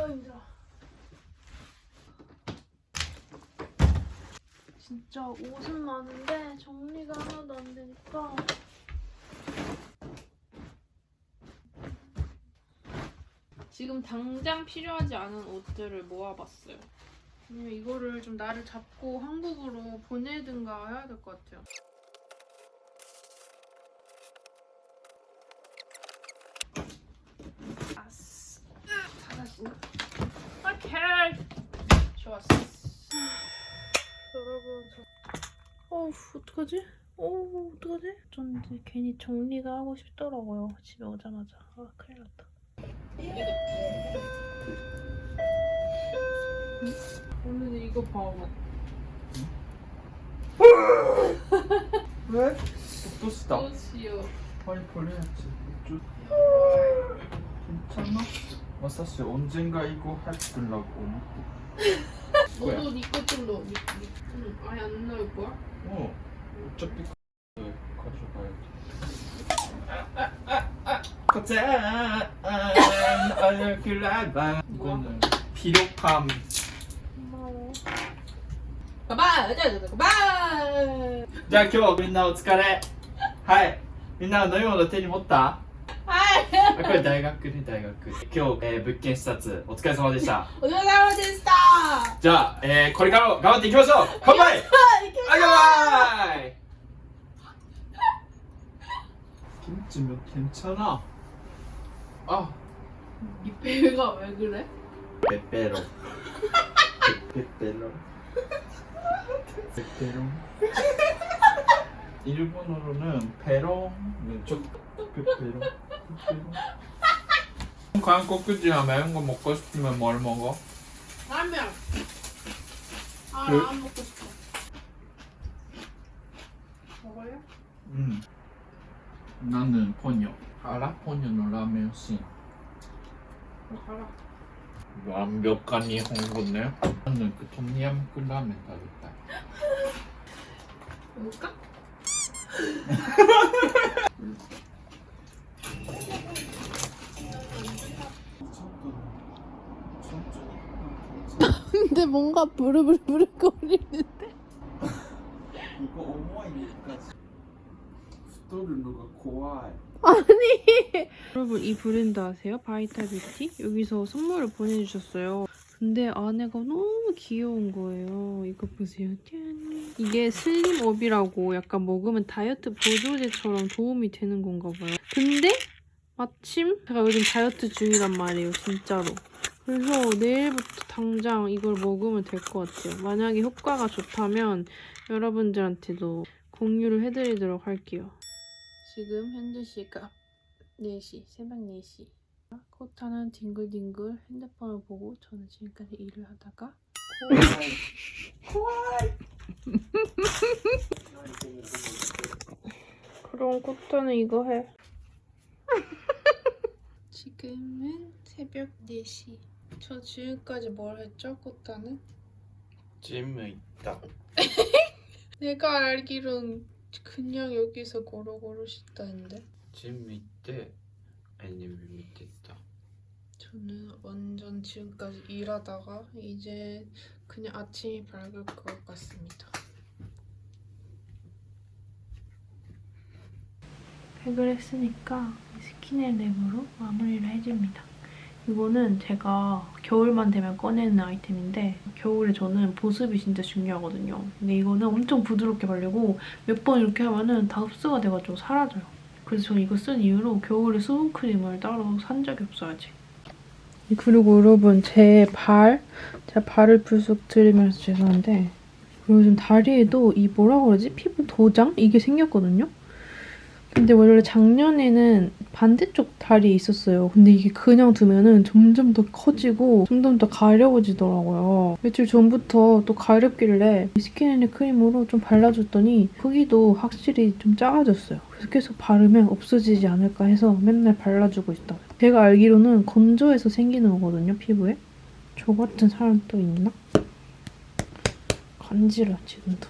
아유 힘들어. 진짜 옷은 많은데 정리가 하나도 안 되니까 지금 당장 필요하지 않은 옷들을 모아봤어요. 왜냐면 이거를 좀 나를 잡고 한국으로 보내든가 해야 될 것 같아요. 아스. 사라지나? 오케이. 좋았어. 여러분 어떡하지? 어떡하지? 전 이제 괜히 정리가 하고 싶더라고요. 집에 오자마자. 아 큰일 났다. 오늘 이거 봐봐. 왜? 또 쓰다. 옷이요. 빨리 버려야지. 괜찮아? 마사씨 언젠가 이거 할 거라고. 너도 니꺼 좀 넣어. 아예 안 넣을 거야? 어차피 가져가야지. 얼굴 이거는 필요함. 고마워. 가만! 가만! じゃあ今日みんなお疲れ。はい。みんな飲み物手に持った？はい。これ大学ね、大学。今日、物件視察お疲れ様でした。お疲れ様でした。じゃあ、これからも頑張っていきましょう。乾杯。乾杯。김치면 괜찮아. 아, 이 배가 왜 그래? 빼빼로. 빼빼로. 빼빼로. 일본어로는 페롱, 빼빼로. 한국이야 매운 거 먹고 싶으면 뭘 먹어? 라면. 아, 그- 라면 먹고 싶어. 먹어요? 나는 포뇨. 알아? 포뇨의 라면 씬. 알아. 완벽한 일본어네. 나는 그 톰얌 라면 다르다. 먹을까? 근데 뭔가 부르부르거리는데? 이거 어머니까太るのが怖い. 아니 여러분 이 브랜드 아세요? 바이탈뷰티? 여기서 선물을 보내주셨어요. 근데 안에가 너무 귀여운 거예요. 이거 보세요. 짠. 이게 슬림업이라고 약간 먹으면 다이어트 보조제처럼 도움이 되는 건가 봐요. 근데 마침 제가 요즘 다이어트 중이란 말이에요. 진짜로. 그래서 내일부터 당장 이걸 먹으면 될 것 같아요. 만약에 효과가 좋다면 여러분들한테도 공유를 해드리도록 할게요. 지금 현재 시각 4시, 새벽 4시. 코타는 뒹굴뒹굴 핸드폰을 보고 저는 지금까지 일을 하다가 그럼 코타는 이거 해. 지금은 새벽 4시. 저 지금까지 뭘 했죠, 코타는? 짐에 있다. 내가 알기론 그냥 여기서 고루고루 씻다는데. 짐 밑에 아니면 밑에 있다. 저는 완전 지금까지 일하다가 이제 그냥 아침이 밝을 것 같습니다. 팩을 했으니까 스킨앤랩으로 마무리를 해줍니다. 이거는 제가 겨울만 되면 꺼내는 아이템인데 겨울에 저는 보습이 진짜 중요하거든요. 근데 이거는 엄청 부드럽게 바르고 몇 번 이렇게 하면은 다 흡수가 돼가지고 사라져요. 그래서 저는 이거 쓴 이후로 겨울에 수분크림을 따로 산 적이 없어요, 아직. 그리고 여러분 제가 발을 불쑥 들이면서 죄송한데 요즘 다리에도 이 뭐라 그러지? 피부 도장? 이게 생겼거든요? 근데 원래 작년에는 반대쪽 다리에 있었어요. 근데 이게 그냥 두면은 점점 더 커지고 점점 더 가려워지더라고요. 며칠 전부터 또 가렵길래 스킨앤 크림으로 좀 발라줬더니 크기도 확실히 좀 작아졌어요. 그래서 계속 바르면 없어지지 않을까 해서 맨날 발라주고 있다. 제가 알기로는 건조해서 생기는 거거든요, 피부에. 저 같은 사람 또 있나? 간지러, 지금도.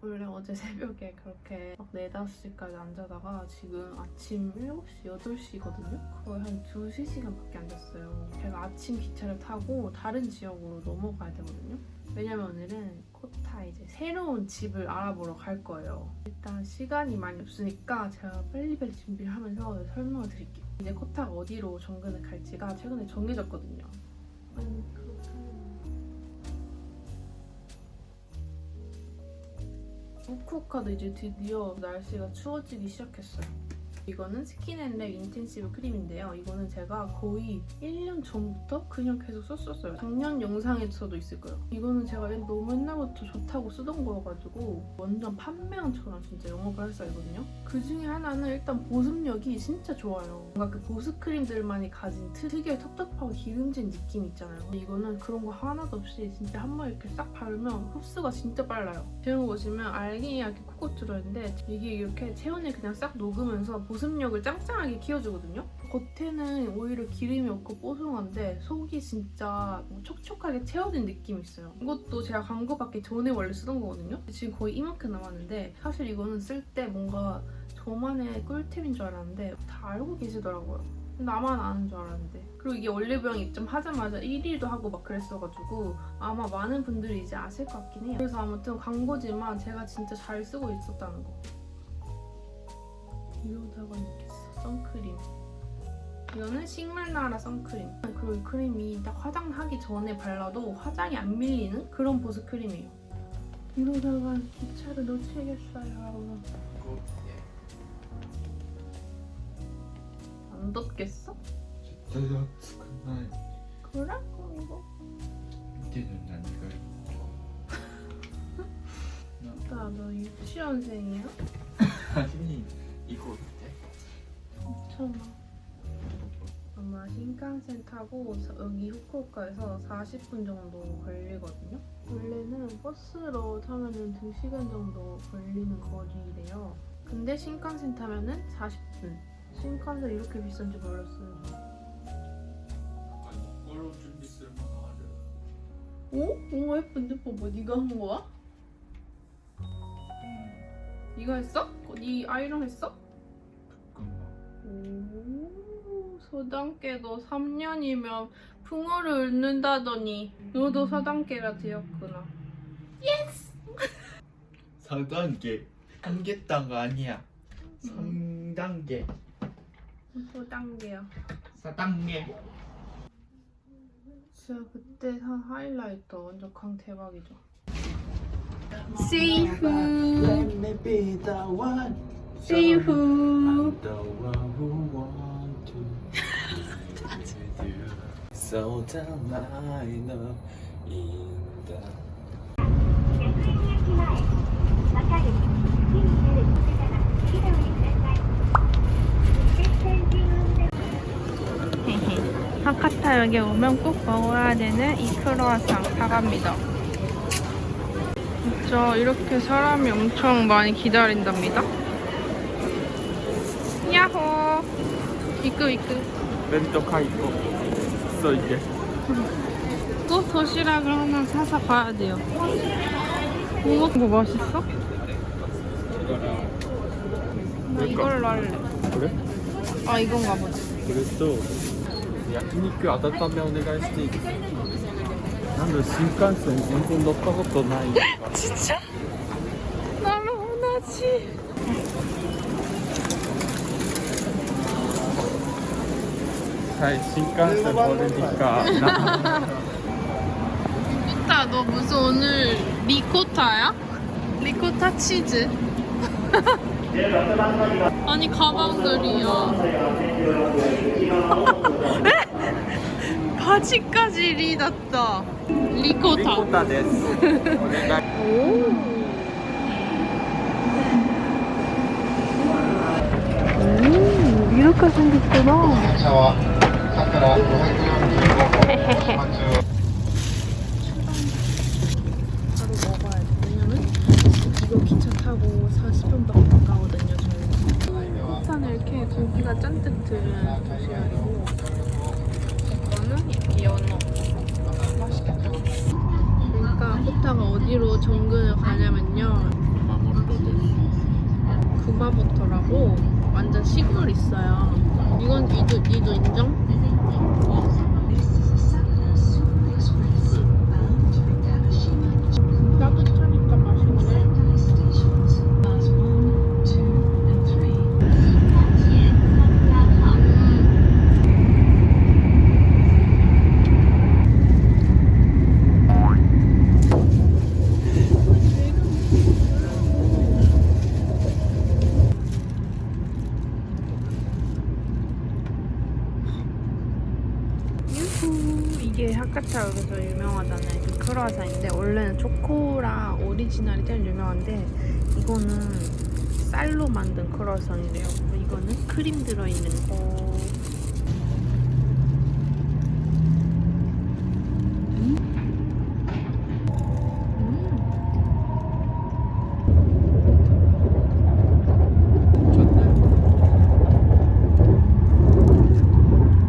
원래 어제 새벽에 그렇게 막 4, 5시까지 안 자다가 지금 아침 7시, 8시거든요? 거의 한 2, 3시간밖에 안 잤어요. 제가 아침 기차를 타고 다른 지역으로 넘어가야 되거든요? 왜냐면 오늘은 코타 이제 새로운 집을 알아보러 갈 거예요. 일단 시간이 많이 없으니까 제가 빨리빨리 준비를 하면서 설명을 드릴게요. 이제 코타가 어디로 정근을 갈지가 최근에 정해졌거든요. 후쿠오카도 이제 드디어 날씨가 추워지기 시작했어요. 이거는 스킨앤랩 인텐시브 크림인데요. 이거는 제가 거의 1년 전부터 그냥 계속 썼었어요. 작년 영상에서도 있을 거예요. 이거는 제가 너무 옛날부터 좋다고 쓰던 거여가지고 완전 판매왕처럼 진짜 영업을 했어요거든요. 그 중에 하나는 일단 보습력이 진짜 좋아요. 뭔가 그 보습 크림들만이 가진 특유의 텁텁하고 기름진 느낌 있잖아요. 이거는 그런 거 하나도 없이 진짜 한 번 이렇게 싹 바르면 흡수가 진짜 빨라요. 제목 보시면 알갱이하게 콕콕 들어있는데 이게 이렇게 체온에 그냥 싹 녹으면서 보습력을 짱짱하게 키워주거든요. 겉에는 오히려 기름이 없고 뽀송한데 속이 진짜 촉촉하게 채워진 느낌이 있어요. 이것도 제가 광고 받기 전에 원래 쓰던 거거든요. 지금 거의 이만큼 남았는데 사실 이거는 쓸 때 뭔가 저만의 꿀템인 줄 알았는데 다 알고 계시더라고요. 나만 아는 줄 알았는데. 그리고 이게 올리브영 입점하자마자 1위도 하고 막 그랬어가지고 아마 많은 분들이 이제 아실 것 같긴 해요. 그래서 아무튼 광고지만 제가 진짜 잘 쓰고 있었다는 거. 이러다가 이렇게 선크림. 이거는 식물나라 선크림. 그리고 이 크림이 딱 화장하기 전에 발라도 화장이 안 밀리는 그런 보습 크림이에요. 이러다가 기차를 놓치겠어요. 안 덥겠어? 진짜 습관나요. 그래? 그럼 이거. 이제는 나니까. 나 너 유치원생이야? 아니 이거 어때? 괜찮아. 아마 신칸센 타고 여기 후쿠오카에서 40분 정도 걸리거든요. 원래는 버스로 타면은 2시간 정도 걸리는 거리래요. 근데 신칸센 타면은 40분. 신칸센 이렇게 비싼지 몰랐어요. 아니 이걸로 준비 쓸만하래. 오? 너무 예쁜데? 봐봐. 네가 한 거야? 네가 했어? 네 아이롱 했어? 잠깐만. 오, 서당계도 3년이면 풍어를 읊는다더니 너도 서당계가 되었구나. 4단계. 1개 단가 아니야. 3단계. 서당계야. 4단계. 진짜 그때 한 하이라이터 완전 강 대박이죠. 세이프. Let me be the one. 세이프. I'm the one who want to be with you. So tell I know in the ハカ타역에 오면 꼭 먹어야 되는 이 크로와상 사갑니다. 진짜 이렇게 사람이 엄청 많이 기다린답니다. 야호! 이끄. 弁当買い行こう急いで 또 도시락을 하나 사서 가야 돼요. 이거 맛있어? 나 이걸로 할래. 그래? 아 이건가 보지. 그래도焼肉温めお願いしていいですかなんだ新幹線全然乗ったことないから 진짜? 나랑同じ. 신칸센 모르니까 코타 너 무슨 오늘 리코타야? 리코타 치즈? 아니 가방들이야. 바지까지 리났다. 리코타. リコタですお願い 오, 이렇게 생겼구나. 車は桜545号発 바로 먹어야 돼. 왜냐면 이거 기차 타고 40분밖에 안 가거든요. 저희. 코타는 이렇게 고기가 잔뜩 들은 도시락이고 이거는 이렇게 연어. 맛있겠다. 그러니까 코타가 어디로 정근을 가냐면요. 구마모토라고 완전 시골 있어요. 이건 니도 인정? 따뜻하니까 맛있네. 이게 하카타역에서 유명하잖아요. 그 크루아상인데 원래는 초코랑 오리지널이 제일 유명한데 이거는 쌀로 만든 크루아상이래요. 이거는 크림 들어있는 거.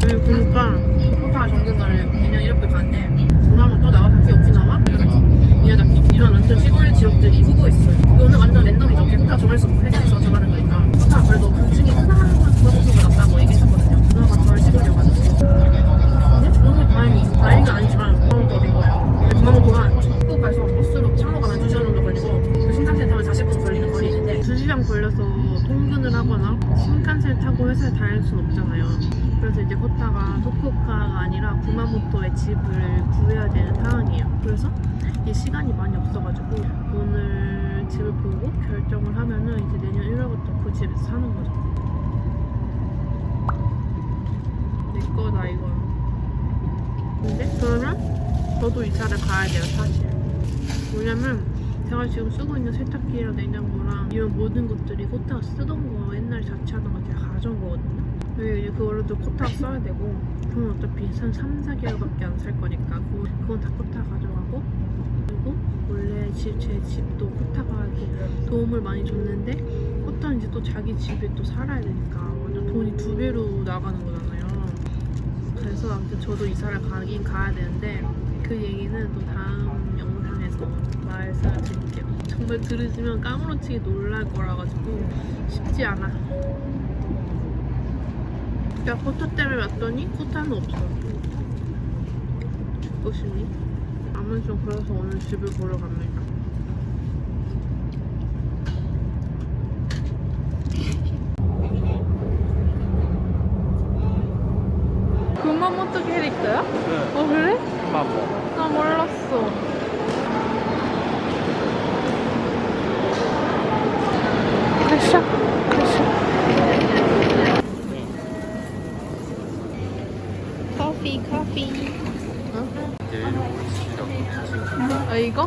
그러니까 코타가 정글가를 그냥 이렇게 가는데 그러면 또 나와 밖에 오키나와? 미야자키 이런 완전 시골 지역들이 후보에 있어요. 이거는 완전 랜덤이죠. 코타 정할 수 없고 회사에서 정하는 거니까 코타가 그래도 그 중에 하나만 구마모토가 낫다고 얘기했었거든요. 그나마 덜 시골이어가지고 근데 너무 다행이 아니지만 구마모토가 된 거예요. 근데 구마모토가 후쿠오카에서 버스로 창로 가면 2시간 정도 걸리고 그 신칸센 타면 40분 걸리는 거리인데 2시간 걸려서 통근을 하거나 신칸센 타고 회사에 다닐 순 없잖아요. 그래서 이제 코타가 후쿠오카가 아니라 구마모토에 집을 구해야 되는 상황이에요. 그래서 이 시간이 많이 없어가지고 오늘 집을 보고 결정을 하면은 이제 내년 1월부터 그 집에서 사는 거죠. 내 거다 이거. 근데 그러면 저도 이사를 가야 돼요 사실. 왜냐면 제가 지금 쓰고 있는 세탁기랑 냉장고랑 이런 모든 것들이 코타가 쓰던 거 옛날에 자취하던 거 제가 가져온 거거든요. 이제 그거로도 코타가 써야 되고 그건 어차피 한 3, 4개월밖에 안 살 거니까 그건 다 코타가 가져가고 그리고 원래 제 집도 코타가 이렇게 도움을 많이 줬는데 코타는 이제 또 자기 집에 또 살아야 되니까 완전 돈이 2배로 나가는 거잖아요. 그래서 아무튼 저도 이사를 가긴 가야 되는데 그 얘기는 또 다음 영상에서 말씀드릴게요. 정말 들으시면 까무러치게 놀랄 거라 가지고 쉽지 않아. 야 코타 때문에 왔더니 코타는 없어. 죽고 싶니? 아무튼 그래서 오늘 집을 보러 갑니다. 구마모토 캐릭터야? 네. 어 그래? 구마모. 나 몰랐어. 가자. 가자. 커피. 이제 이거 아 이거?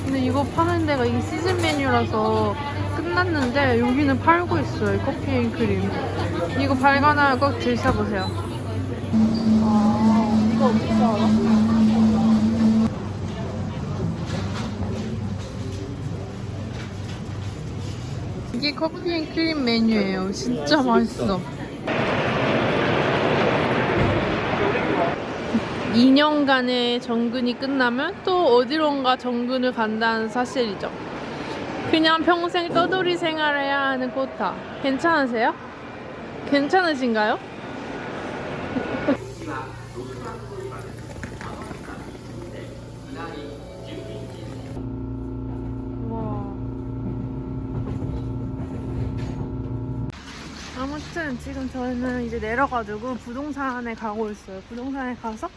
근데 이거 파는 데가 이게 시즌 메뉴라서 끝났는데 여기는 팔고 있어요. 커피 앤 크림. 이거 발간하면 꼭 드셔보세요. 아 이거 어떻게 알아? 이게 커피 앤 크림 메뉴예요. 진짜 맛있어. 2년간의 정근이 끝나면 또 어디론가 정근을 간다는 사실이죠. 그냥 평생 떠돌이 생활을 해야 하는 코타. 괜찮으세요? 괜찮으신가요? 아무튼 지금 저희는 이제 내려가지고 부동산에 가고 있어요. 부동산에 가서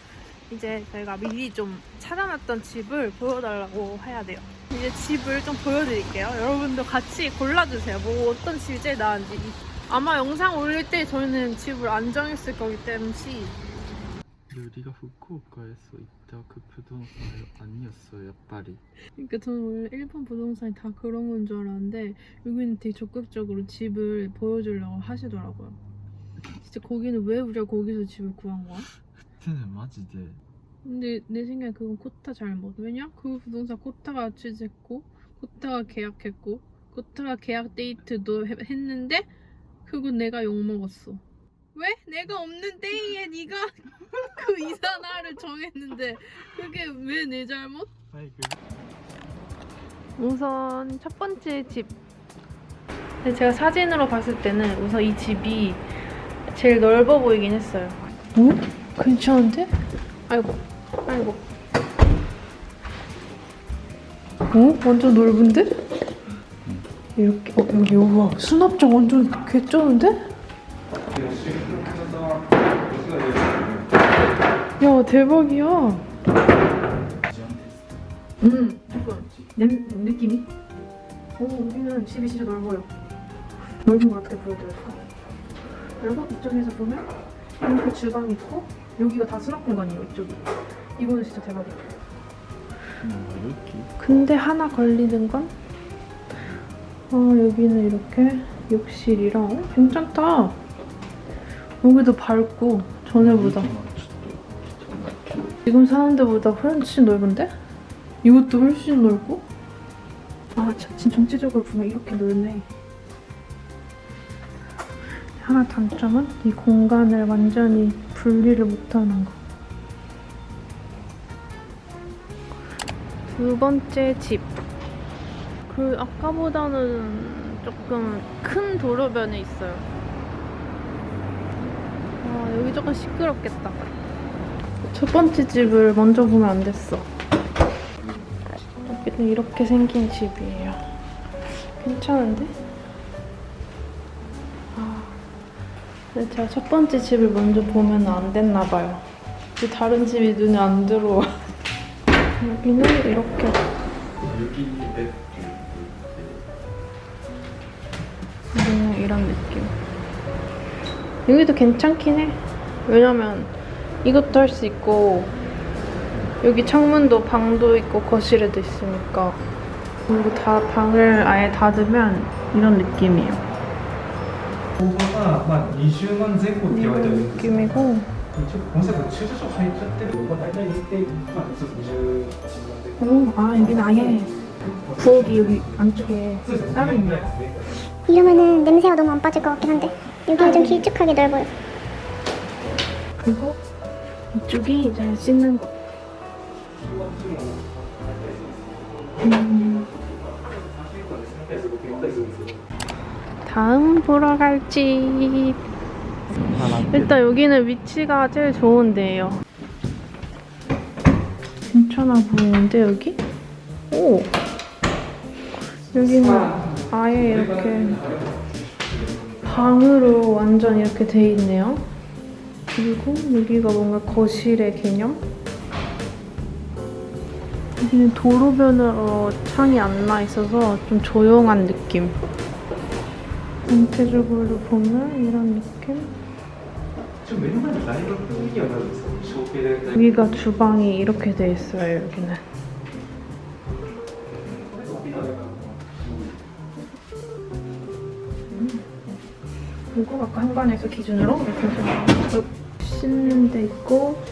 이제 저희가 미리 좀 찾아놨던 집을 보여달라고 해야 돼요. 이제 집을 좀 보여드릴게요. 여러분도 같이 골라주세요. 뭐 어떤 집이 제일 나은지. 아마 영상 올릴 때 저희는 집을 안 정했을 거기 때문에 우리가 후쿠오카에서 있다 그 부동산 아니었어요, 파리. 그러니까 저는 원래 일본 부동산이 다 그런 건 줄 알았는데 여기는 되게 적극적으로 집을 보여주려고 하시더라고요. 진짜 거기는 왜 우리가 거기서 집을 구한 거야? 그때는 마지대. 근데 내 생각에 그건 코타 잘못. 왜냐? 그 부동산 코타가 취직했고 코타가 계약했고 코타가 계약 데이트도 했는데 그건 내가 욕먹었어. 왜? 내가 없는 때에 네가 그 이사 날을 정했는데 그게 왜 내 잘못? 아니 우선 첫 번째 집. 근데 제가 사진으로 봤을 때는 우선 이 집이 제일 넓어 보이긴 했어요. 어? 괜찮은데? 아이고, 아이고. 어? 완전 넓은데? 이렇게, 여기, 우와. 수납장 완전 개쩌는데? 야, 대박이야. 조금 느낌이? 여기는 집이 진짜 넓어요. 넓은 걸 어떻게 보여드릴까? 그리고 이쪽에서 보면 이렇게 주방이 있고 여기가 다 수납 공간이에요, 이쪽이. 이거는 진짜 대박이야. 이렇게. 근데 하나 걸리는 건 여기는 이렇게 욕실이랑 괜찮다. 여기도 밝고 전에보다 지금 사는 데보다 훨씬 넓은데? 이것도 훨씬 넓고? 진짜 전체적으로 보면 이렇게 넓네. 하나 단점은 이 공간을 완전히 분리를 못하는 거. 두 번째 집. 아까보다는 조금 큰 도로변에 있어요. 여기 조금 시끄럽겠다. 첫 번째 집을 먼저 보면 안 됐어. 여기는 이렇게 생긴 집이에요. 괜찮은데? 근데 제가 첫 번째 집을 먼저 보면 안 됐나 봐요. 다른 집이 눈에 안 들어와. 여기는 이렇게. 여기는 이런 느낌. 여기도 괜찮긴 해. 왜냐면 이것도 할 수 있고 여기 창문도 방도 있고 거실에도 있으니까. 그리고 다 방을 아예 닫으면 이런 느낌이에요. 応募が、20万前後って言われてるんですけど、 느낌이고 この際駐車場入っちゃってる応募大体1.20万前後 여기는 아예 부엌이 여기 안쪽에 따로 있네요. 이러면은 냄새가 너무 안 빠질 것 같긴 한데 여기는 좀 길쭉하게 넓어요. 그리고 이쪽이 이제 씻는 거. 다음 보러 갈 집. 일단 여기는 위치가 제일 좋은 데예요. 괜찮아 보이는데 여기? 오! 여기는 아예 이렇게 방으로 완전 이렇게 돼 있네요. 그리고 여기가 뭔가 거실의 개념? 여기는 도로변으로 창이 안 나 있어서 좀 조용한 느낌. 전체적으로 보면 이런 느낌? 目の前に大学のエリアがあるんですよ。小系で 여기가 주방이 이렇게 돼 있어요, 여기는. 그리고 아까 현관에서 기준으로 이렇게 해서 씻는 데 있고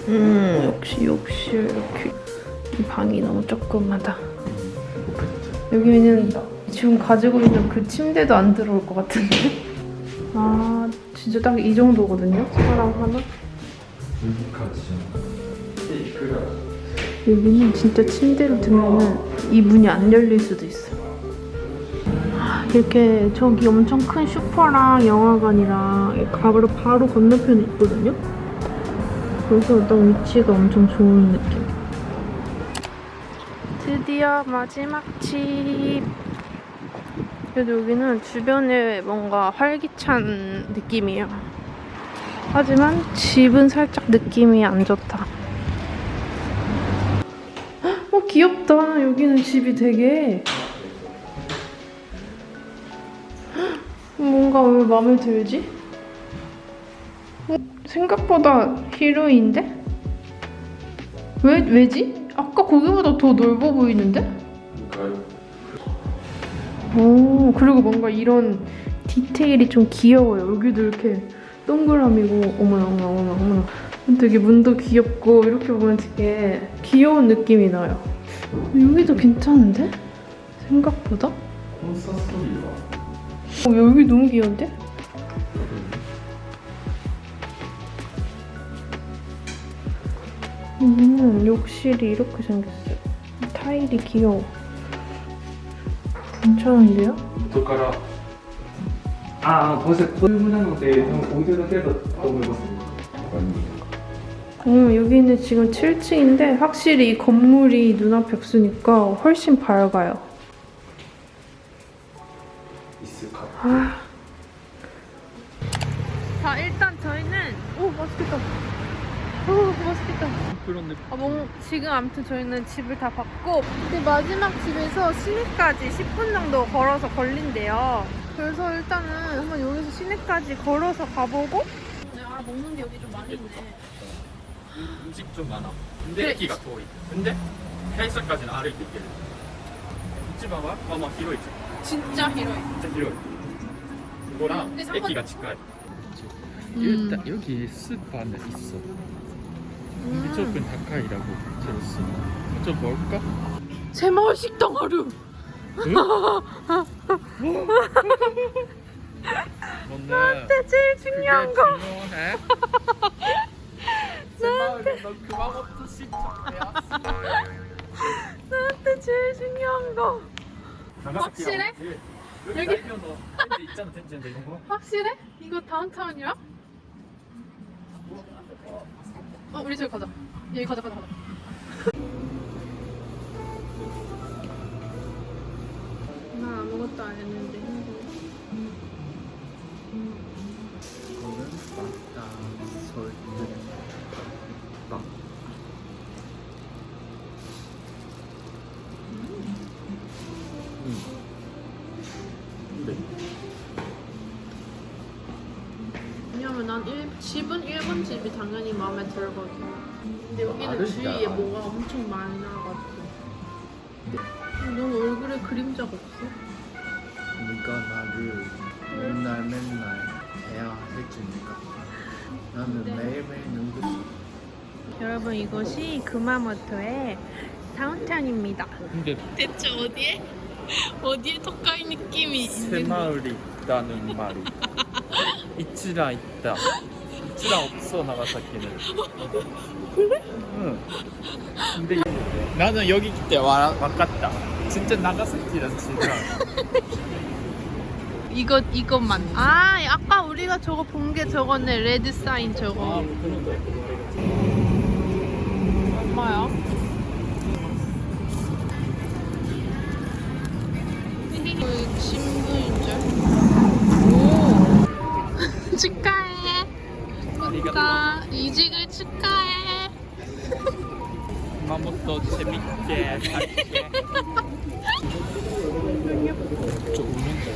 역시 욕실 이렇게. 이 방이 너무 조그마다. 여기는 지금 가지고 있는 그 침대도 안 들어올 것 같은데? 진짜 딱 이 정도거든요? 사람 하나? 여기는 진짜 침대로 들면은 이 문이 안 열릴 수도 있어. 이렇게 저기 엄청 큰 슈퍼랑 영화관이랑 바로 건너편에 있거든요? 그래서 일단 위치가 엄청 좋은 느낌. 드디어 마지막 집. 그래도 여기는 주변에 뭔가 활기찬 느낌이에요. 하지만 집은 살짝 느낌이 안 좋다. 귀엽다. 여기는 집이 되게 뭔가 왜 마음에 들지? 생각보다 히로인데? 왜지? 아까 거기보다 더 넓어 보이는데? 오, 그리고 뭔가 이런 디테일이 좀 귀여워요. 여기도 이렇게 동그라미고, 어머나. 되게 문도 귀엽고, 이렇게 보면 되게 귀여운 느낌이 나요. 여기도 괜찮은데? 생각보다? 여기 너무 귀여운데? 여기는 욕실이 이렇게 생겼어요. 타일이 귀여워. 괜찮은데요? 元からこうしてこういう風なので置いてるだけだと思いますね。 여기는 지금 7층인데 확실히 이 건물이 눈앞에 없으니까 훨씬 밝아요. 椅子買って 아. 자, 일단 저희는 오 맛있겠다. 오 맛있겠다. 그런데 지금 아무튼 저희는 집을 다 봤고 근데 마지막 집에서 시내까지 10분 정도 걸어서 걸린대요. 그래서 일단은 한번 여기서 시내까지 걸어서 가보고 먹는 게 여기 좀 많이 있네. 음식 좀 많아. 근데 그래.駅が遠い. 근데 회사까지는歩いて行ける. 이치바와 아마広い. 진짜 길어요. 진짜広い. 이거랑 근데 상관-駅が近い. 일단 여기 스파는 있어. 근데 조금 가까이라고 들었어. 좀 멀까? 새마을 식당 하루. 뭔데? 제일 중요한 거. 중요해? 새마을에 너 구마모토 신청해야. 나한테 제일 중요한 거. 확실해? 여기 여기- 달면 너 텐트 있잖아, 텐트 이런 거. 확실해? 이거 다운타운이야? 우리 저기 가자. 여기 가자. 나 아무것도 안 했는데 힘들어. 이거는 맞다. 설득. 빵. 네. 왜냐면 난 집은 일본 집이 당연히 마음에 들거든. 근데 여기는 다르다. 주위에 뭐가 엄청 많아가지고. 넌 얼굴에 그림자가 없어? 네가 나를 맨날 대화해주니까 나는 매일매일 눈부셔. 여러분 이곳이 구마모토의 다운타운입니다. 근데 대체 어디에 토카이 느낌이 새마을이 있다는 말이 이치라 있다. 이치라 없어 나가사키는. 그래? 응. 근데 나는 여기 그때 왔다. 진짜 나가사키랑 진짜. 이것만. 아까 우리가 저거 본 게 저거네. 레드 사인 저거. 그런데. 얼마야? 신부인 줄. 오. 축하해. 진짜 이직을 축하해. 구마모토 재밌게 살게. 저 오른쪽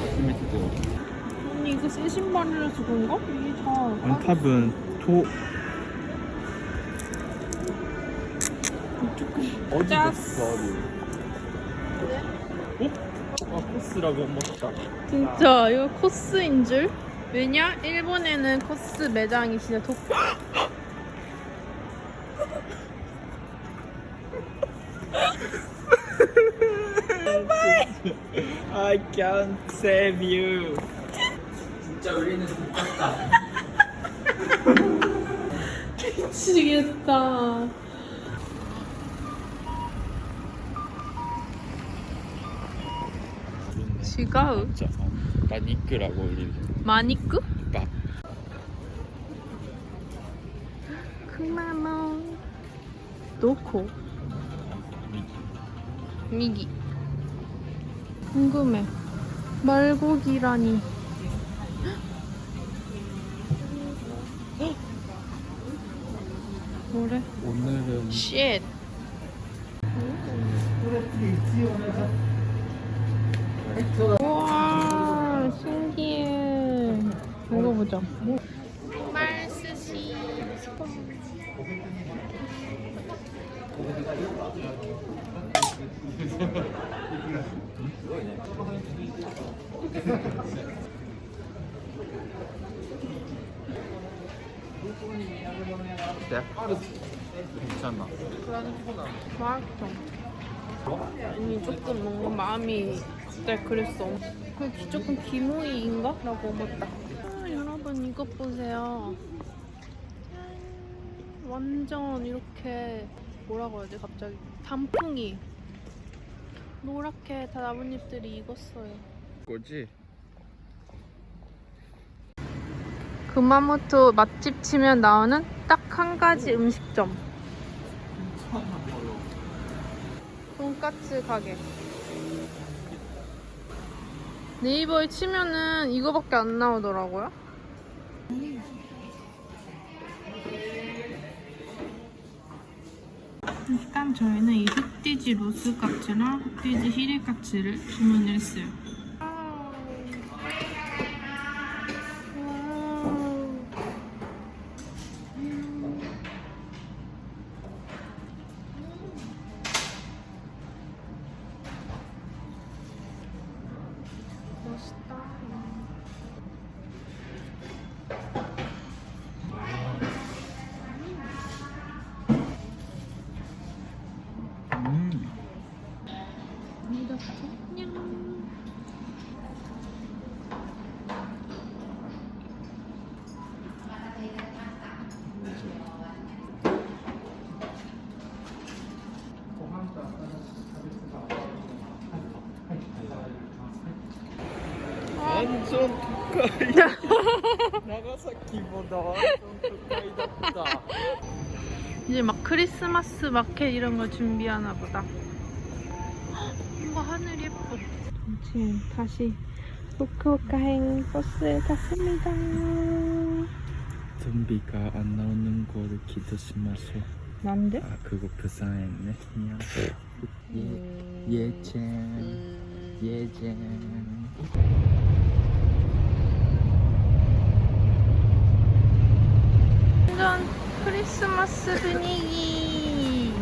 언니 이거 새 신발이라서 그런가? 이게 다. 탑은 도 어디 짜스. 갔어? 어? 코스라고 먹었다. 진짜 이거 코스인 줄? 왜냐? 일본에는 코스 매장이 진짜 I can't save you. 진짜 우리는 똑같다. 미치겠다. 지가우? 마니크라고 우리. 마니크? 밥. 쿠마모 도코 미기 궁금해. 말고기라니. 뭐래? 오늘은 쉣. 우와 신기해. 먹어보자. 말스시 네? 괜찮아. 맛있어. 아니 조금 뭔가 마음이 그때 그랬어. 조금 기모이인가? 라고思った. 여러분 이것 보세요. 완전 이렇게 뭐라고 해야 돼 갑자기 단풍이 노랗게 다 나뭇잎들이 익었어요. 뭐지? 구마모토 맛집 치면 나오는 딱 한 가지 음식점. 돈까스 가게. 네이버에 치면은 이거밖에 안 나오더라고요. 일단 저희는 이 흑돼지 로스까츠랑 흑돼지 히레까츠를 주문을 했어요. 멋있다. 완전 가까이. 나가사키보다 완전 가까이다. 이제 막 크리스마스 마켓 이런 거 준비하나 보다. 뭔가 하늘이 예뻐. 지금 다시 후쿠오카행 버스에 탔습니다. 좀비가 안 나오는 거를 기도시마쇼. 난데? 아 그거 불쌍했네. 예젠 예젠. 완전 크리스마스 분위기.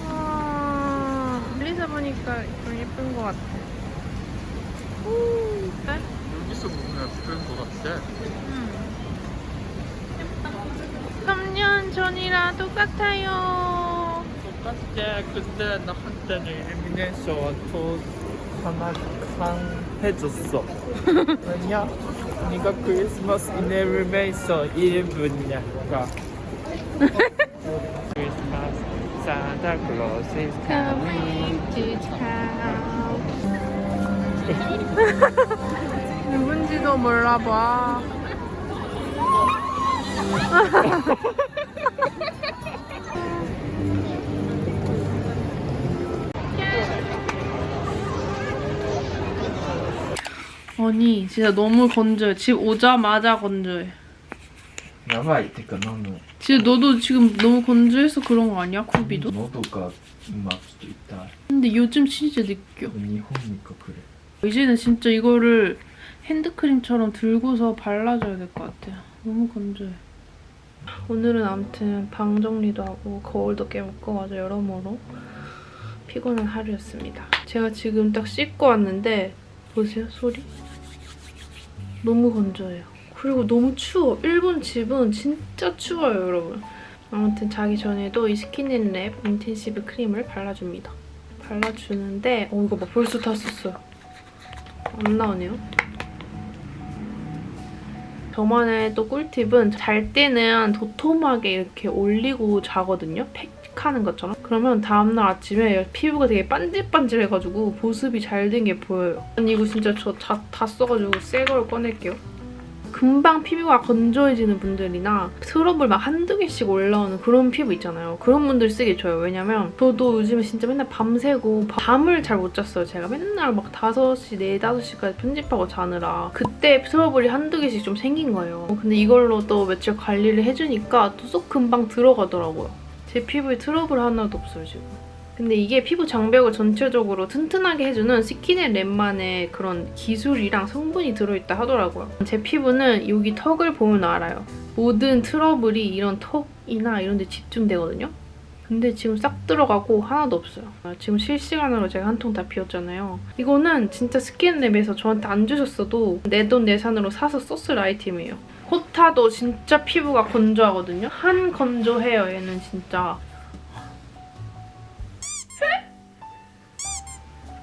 와, 멀리서 보니까 좀 예쁜 것 같아. 어때? 여기서 보면 예쁜 거 같아. 3년 전이랑 똑같아요. 똑같아. 근데 나한테는 일루미네이션 또 하나 해줬어. 왜냐? 네가 크리스마스 일루미네이션 1분이니까. 크리스마스 산타 클로스 is coming. Coming to town. 누군지도 몰라봐. 아니 진짜 너무 건조해. 집 오자마자 건조해. やばいってか飲む 진짜 너도 지금 너무 건조해서 그런 거 아니야? 쿠비도? 喉が今ちょっと痛い 근데 요즘 진짜 느껴. 日本にかくれ 이제는 진짜 이거를 핸드크림처럼 들고서 발라줘야 될 것 같아요. 너무 건조해. 오늘은 아무튼 방 정리도 하고 거울도 깨 묶어가지고 여러모로 피곤한 하루였습니다. 제가 지금 딱 씻고 왔는데 보세요, 소리? 너무 건조해요. 그리고 너무 추워. 일본 집은 진짜 추워요, 여러분. 아무튼 자기 전에도 이 스킨앤랩 인텐시브 크림을 발라줍니다. 발라주는데 이거 막 벌써 다 썼어요. 안 나오네요. 저만의 또 꿀팁은 잘 때는 도톰하게 이렇게 올리고 자거든요. 팩하는 것처럼. 그러면 다음날 아침에 피부가 되게 반질반질해가지고 보습이 잘 된 게 보여요. 아니 이거 진짜 저 다 써가지고 새 걸 꺼낼게요. 금방 피부가 건조해지는 분들이나 트러블 막 한두 개씩 올라오는 그런 피부 있잖아요. 그런 분들 쓰기 좋아요. 왜냐면 저도 요즘에 진짜 맨날 밤새고 밤을 잘 못 잤어요. 제가 맨날 막 5시, 4, 5시까지 편집하고 자느라 그때 트러블이 한두 개씩 좀 생긴 거예요. 근데 이걸로 또 며칠 관리를 해주니까 또 쏙 금방 들어가더라고요. 제 피부에 트러블 하나도 없어요, 지금. 근데 이게 피부 장벽을 전체적으로 튼튼하게 해주는 스킨앤랩만의 그런 기술이랑 성분이 들어있다 하더라고요. 제 피부는 여기 턱을 보면 알아요. 모든 트러블이 이런 턱이나 이런 데 집중되거든요. 근데 지금 싹 들어가고 하나도 없어요. 지금 실시간으로 제가 한 통 다 비웠잖아요. 이거는 진짜 스킨랩에서 저한테 안 주셨어도 내돈내산으로 사서 썼을 아이템이에요. 호타도 진짜 피부가 건조하거든요. 한 건조해요, 얘는 진짜.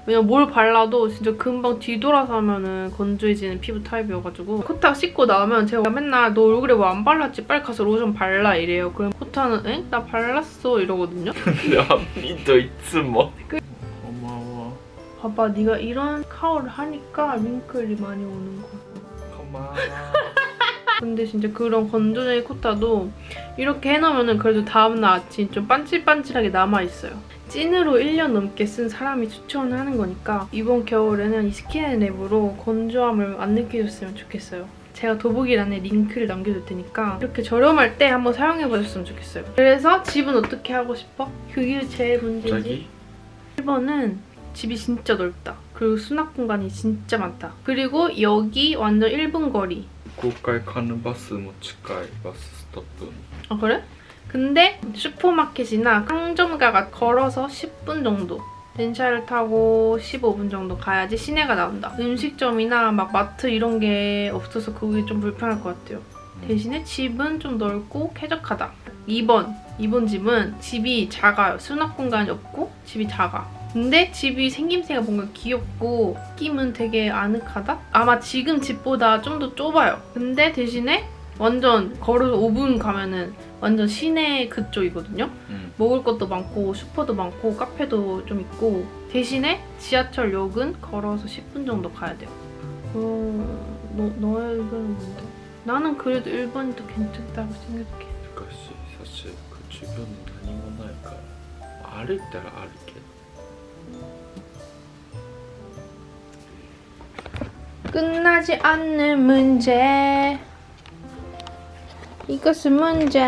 왜냐면 뭘 발라도 진짜 금방 뒤돌아서 하면은 건조해지는 피부 타입이어가지고 코타 씻고 나오면 제가 맨날 너 얼굴에 뭐 안 발랐지? 빨리 가서 로션 발라 이래요. 그럼 코타는 엥? 나 발랐어 이러거든요. ラミといつも 봐봐, 네가 이런 카오를 하니까 링클이 많이 오는 거야. 고마워. 근데 진짜 그런 건조제 코타도 이렇게 해놓으면 그래도 다음날 아침 좀 반질반질하게 남아있어요. 찐으로 1년 넘게 쓴 사람이 추천하는 거니까 이번 겨울에는 이 스킨앤랩으로 건조함을 안 느끼셨으면 좋겠어요. 제가 더보기란에 링크를 남겨둘 테니까 이렇게 저렴할 때 한번 사용해보셨으면 좋겠어요. 그래서 집은 어떻게 하고 싶어? 그게 제일 문제지. 자기? 1번은 집이 진짜 넓다. 그리고 수납 공간이 진짜 많다. 그리고 여기 완전 1분 거리. 公開カヌバスも近いバスストップ 아 그래? 근데 슈퍼마켓이나 상점가가 걸어서 10분 정도,電車를 타고 15분 정도 가야지 시내가 나온다. 음식점이나 막 마트 이런 게 없어서 그게 좀 불편할 것 같아요. 대신에 집은 좀 넓고 쾌적하다. 2번 집은 집이 작아요. 수납 공간이 없고 집이 작아. 근데 집이 생김새가 뭔가 귀엽고 느낌은 되게 아늑하다? 아마 지금 집보다 좀 더 좁아요. 근데 대신에 완전 걸어서 5분 가면은 완전 시내 그쪽이거든요. 먹을 것도 많고 슈퍼도 많고 카페도 좀 있고 대신에 지하철역은 걸어서 10분 정도 가야 돼요. 너의 의견은 뭔데? 나는 그래도 1번이 더 괜찮다고 생각해. しかし사실 그 주변에 何もないから歩いたらあるけど 끝나지 않는 문제. 이것은 문제.